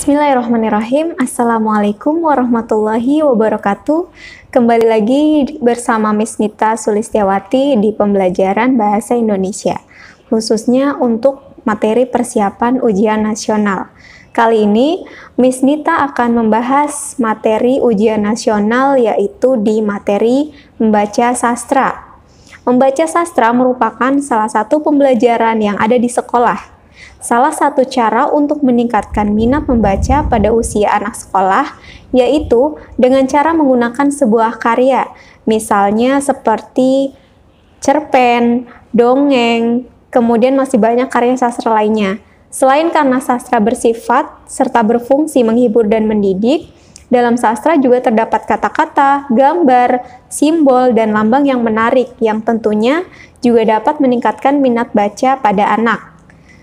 Bismillahirrahmanirrahim. Assalamualaikum warahmatullahi wabarakatuh. Kembali lagi bersama Miss Nita Sulistiawati di pembelajaran Bahasa Indonesia, khususnya untuk materi persiapan ujian nasional. Kali ini, Miss Nita akan membahas materi ujian nasional, yaitu di materi membaca sastra. Membaca sastra merupakan salah satu pembelajaran yang ada di sekolah. Salah satu cara untuk meningkatkan minat membaca pada usia anak sekolah yaitu dengan cara menggunakan sebuah karya, misalnya seperti cerpen, dongeng, kemudian masih banyak karya sastra lainnya. Selain karena sastra bersifat serta berfungsi menghibur dan mendidik, dalam sastra juga terdapat kata-kata, gambar, simbol, dan lambang yang menarik yang tentunya juga dapat meningkatkan minat baca pada anak.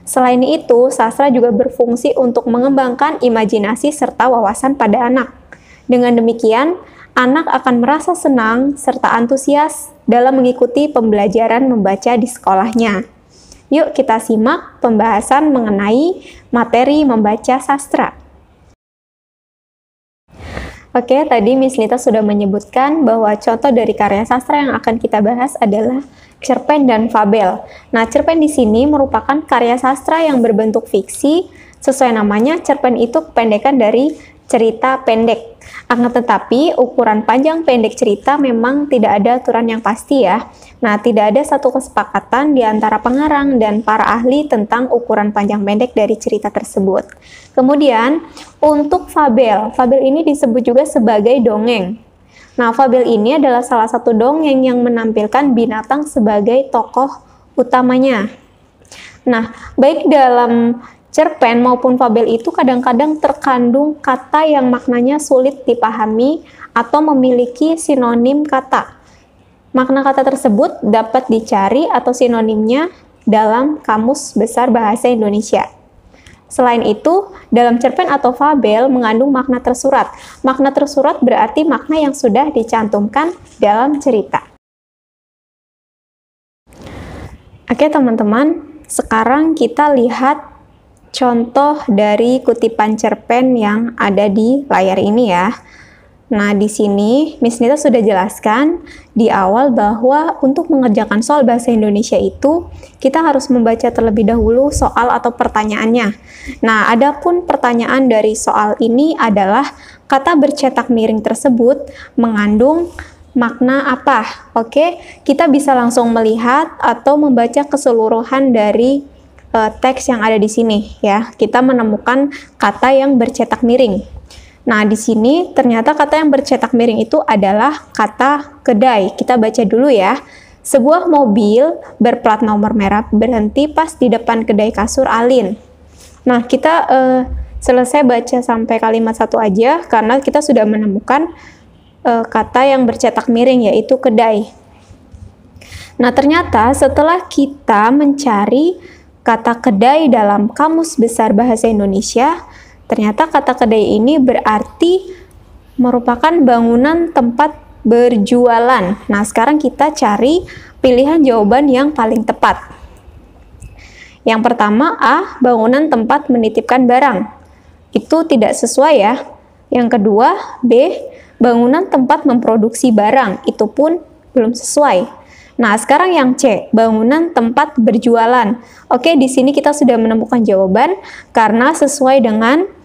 Selain itu, sastra juga berfungsi untuk mengembangkan imajinasi serta wawasan pada anak. Dengan demikian, anak akan merasa senang serta antusias dalam mengikuti pembelajaran membaca di sekolahnya. Yuk kita simak pembahasan mengenai materi membaca sastra. Oke, tadi Miss Nita sudah menyebutkan bahwa contoh dari karya sastra yang akan kita bahas adalah cerpen dan fabel. Nah, cerpen di sini merupakan karya sastra yang berbentuk fiksi. Sesuai namanya, cerpen itu kependekan dari cerita pendek. Akan tetapi, ukuran panjang pendek cerita memang tidak ada aturan yang pasti ya. Nah, tidak ada satu kesepakatan di antara pengarang dan para ahli tentang ukuran panjang pendek dari cerita tersebut. Kemudian, untuk fabel ini disebut juga sebagai dongeng. Nah, fabel ini adalah salah satu dongeng yang menampilkan binatang sebagai tokoh utamanya. Nah, baik dalam cerpen maupun fabel itu kadang-kadang terkandung kata yang maknanya sulit dipahami atau memiliki sinonim kata. Makna kata tersebut dapat dicari atau sinonimnya dalam Kamus Besar Bahasa Indonesia. Selain itu, dalam cerpen atau fabel mengandung makna tersurat. Makna tersurat berarti makna yang sudah dicantumkan dalam cerita. Oke teman-teman, sekarang kita lihat contoh dari kutipan cerpen yang ada di layar ini ya. Nah, di sini Miss Nita sudah jelaskan di awal bahwa untuk mengerjakan soal bahasa Indonesia itu kita harus membaca terlebih dahulu soal atau pertanyaannya. Nah, adapun pertanyaan dari soal ini adalah kata bercetak miring tersebut mengandung makna apa? Oke, kita bisa langsung melihat atau membaca keseluruhan dari teks yang ada di sini ya. Kita menemukan kata yang bercetak miring. Nah, di sini ternyata kata yang bercetak miring itu adalah kata kedai. Kita baca dulu ya. Sebuah mobil berplat nomor merah berhenti pas di depan kedai kasur Alin. Nah, kita selesai baca sampai kalimat satu aja karena kita sudah menemukan kata yang bercetak miring yaitu kedai. Nah, ternyata setelah kita mencari kata kedai dalam Kamus Besar Bahasa Indonesia, ternyata kata kedai ini berarti merupakan bangunan tempat berjualan. Nah, sekarang kita cari pilihan jawaban yang paling tepat. Yang pertama, A, bangunan tempat menitipkan barang. Itu tidak sesuai ya. Yang kedua, B, bangunan tempat memproduksi barang. Itu pun belum sesuai. Nah, sekarang yang C, bangunan tempat berjualan. Oke, di sini kita sudah menemukan jawaban karena sesuai dengan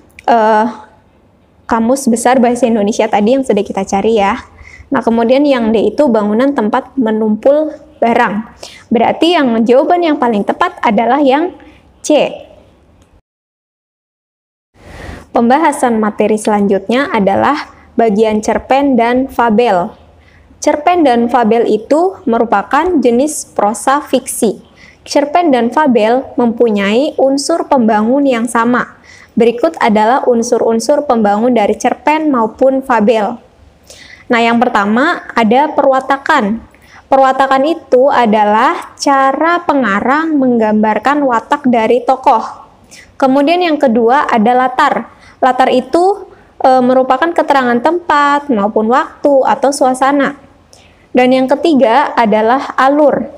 Kamus Besar Bahasa Indonesia tadi yang sudah kita cari ya. Nah, kemudian yang D itu bangunan tempat menumpul barang. Berarti yang jawaban yang paling tepat adalah yang C. Pembahasan materi selanjutnya adalah bagian cerpen dan fabel. Cerpen dan fabel itu merupakan jenis prosa fiksi. Cerpen dan fabel mempunyai unsur pembangun yang sama. Berikut adalah unsur-unsur pembangun dari cerpen maupun fabel. Nah, yang pertama ada perwatakan. Perwatakan itu adalah cara pengarang menggambarkan watak dari tokoh. Kemudian yang kedua ada latar. Latar itu merupakan keterangan tempat maupun waktu atau suasana. Dan yang ketiga adalah alur.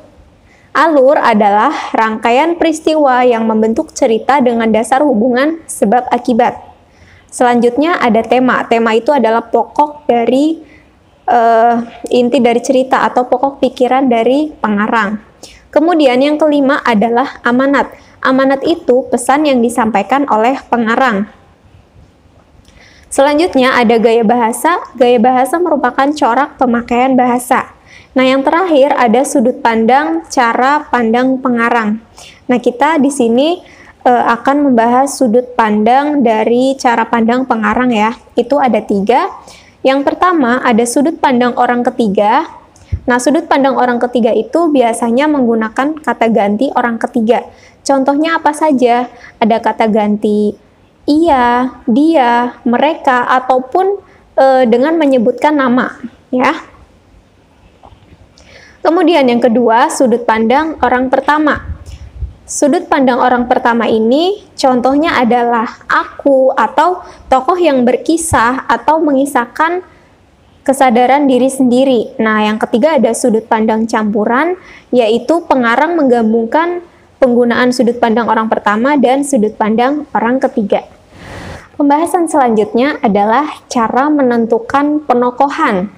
Alur adalah rangkaian peristiwa yang membentuk cerita dengan dasar hubungan sebab akibat. Selanjutnya ada tema. Tema itu adalah pokok dari inti dari cerita atau pokok pikiran dari pengarang. Kemudian yang kelima adalah amanat. Amanat itu pesan yang disampaikan oleh pengarang. Selanjutnya ada gaya bahasa. Gaya bahasa merupakan corak pemakaian bahasa. Nah, yang terakhir ada sudut pandang, cara pandang pengarang. Nah, kita di sini akan membahas sudut pandang dari cara pandang pengarang ya. Itu ada 3. Yang pertama ada sudut pandang orang ketiga. Nah, sudut pandang orang ketiga itu biasanya menggunakan kata ganti orang ketiga. Contohnya apa saja? Ada kata ganti ia, dia, mereka, ataupun dengan menyebutkan nama ya. Kemudian yang kedua, sudut pandang orang pertama. Sudut pandang orang pertama ini contohnya adalah aku atau tokoh yang berkisah atau mengisahkan kesadaran diri sendiri. Nah, yang ketiga ada sudut pandang campuran, yaitu pengarang menggabungkan penggunaan sudut pandang orang pertama dan sudut pandang orang ketiga. Pembahasan selanjutnya adalah cara menentukan penokohan.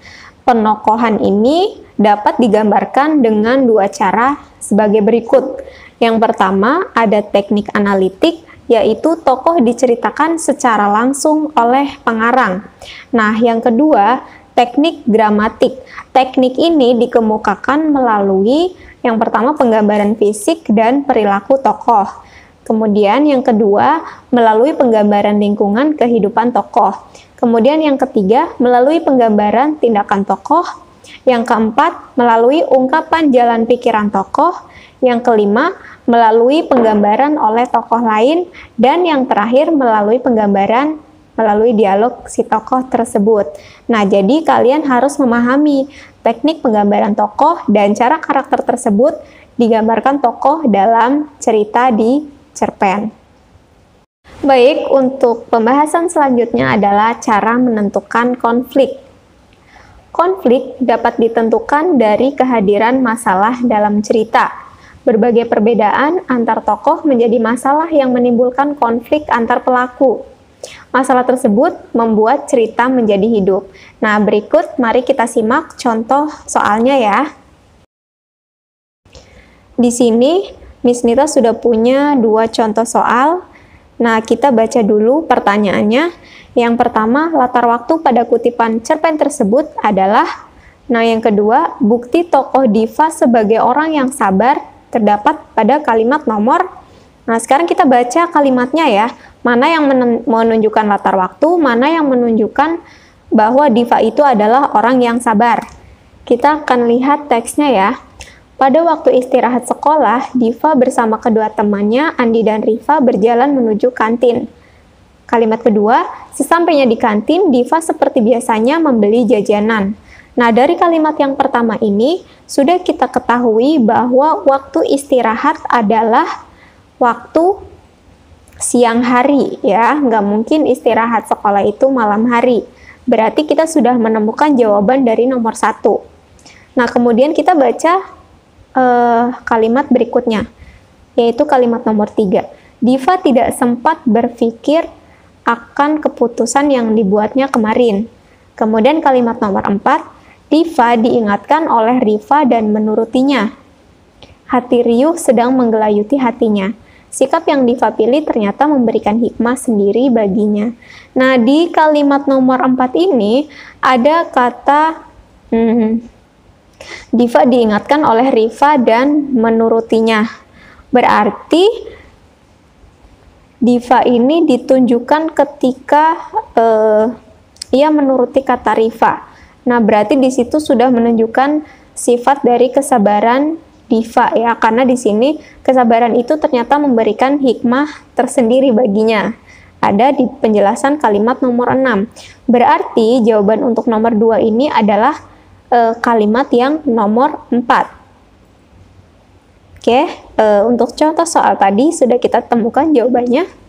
Penokohan ini dapat digambarkan dengan 2 cara sebagai berikut. Yang pertama, ada teknik analitik, yaitu tokoh diceritakan secara langsung oleh pengarang. Nah, yang kedua, teknik gramatik. Teknik ini dikemukakan melalui yang pertama penggambaran fisik dan perilaku tokoh. Kemudian yang kedua, melalui penggambaran lingkungan kehidupan tokoh. Kemudian yang ketiga, melalui penggambaran tindakan tokoh. Yang keempat, melalui ungkapan jalan pikiran tokoh. Yang kelima, melalui penggambaran oleh tokoh lain. Dan yang terakhir, melalui penggambaran melalui dialog si tokoh tersebut. Nah, jadi kalian harus memahami teknik penggambaran tokoh dan cara karakter tersebut digambarkan tokoh dalam cerita di cerpen. Baik, untuk pembahasan selanjutnya adalah cara menentukan konflik. Konflik dapat ditentukan dari kehadiran masalah dalam cerita. Berbagai perbedaan antar tokoh menjadi masalah yang menimbulkan konflik antar pelaku. Masalah tersebut membuat cerita menjadi hidup. Nah, berikut mari kita simak contoh soalnya ya. Di sini, Miss Nita sudah punya 2 contoh soal. Nah, kita baca dulu pertanyaannya. Yang pertama, latar waktu pada kutipan cerpen tersebut adalah. Nah, yang kedua, bukti tokoh Diva sebagai orang yang sabar terdapat pada kalimat nomor. Nah, sekarang kita baca kalimatnya ya. Mana yang menunjukkan latar waktu, mana yang menunjukkan bahwa Diva itu adalah orang yang sabar. Kita akan lihat teksnya ya. Pada waktu istirahat sekolah, Diva bersama kedua temannya, Andi dan Riva, berjalan menuju kantin. Kalimat kedua, sesampainya di kantin, Diva seperti biasanya membeli jajanan. Nah, dari kalimat yang pertama ini, sudah kita ketahui bahwa waktu istirahat adalah waktu siang hari, ya. Nggak mungkin istirahat sekolah itu malam hari. Berarti kita sudah menemukan jawaban dari nomor 1. Nah, kemudian kita baca kalimat berikutnya, yaitu kalimat nomor 3. Diva tidak sempat berpikir akan keputusan yang dibuatnya kemarin. Kemudian kalimat nomor 4, Diva diingatkan oleh Riva dan menurutinya. Hati riuh sedang menggelayuti hatinya. Sikap yang Diva pilih ternyata memberikan hikmah sendiri baginya. Nah, di kalimat nomor 4 ini ada kata Diva diingatkan oleh Riva dan menurutinya. Berarti Diva ini ditunjukkan ketika ia menuruti kata Riva. Nah, berarti di situ sudah menunjukkan sifat dari kesabaran Diva ya, karena di sini kesabaran itu ternyata memberikan hikmah tersendiri baginya. Ada di penjelasan kalimat nomor 6. Berarti jawaban untuk nomor 2 ini adalah kalimat yang nomor 4. Oke, untuk contoh soal tadi sudah kita temukan jawabannya.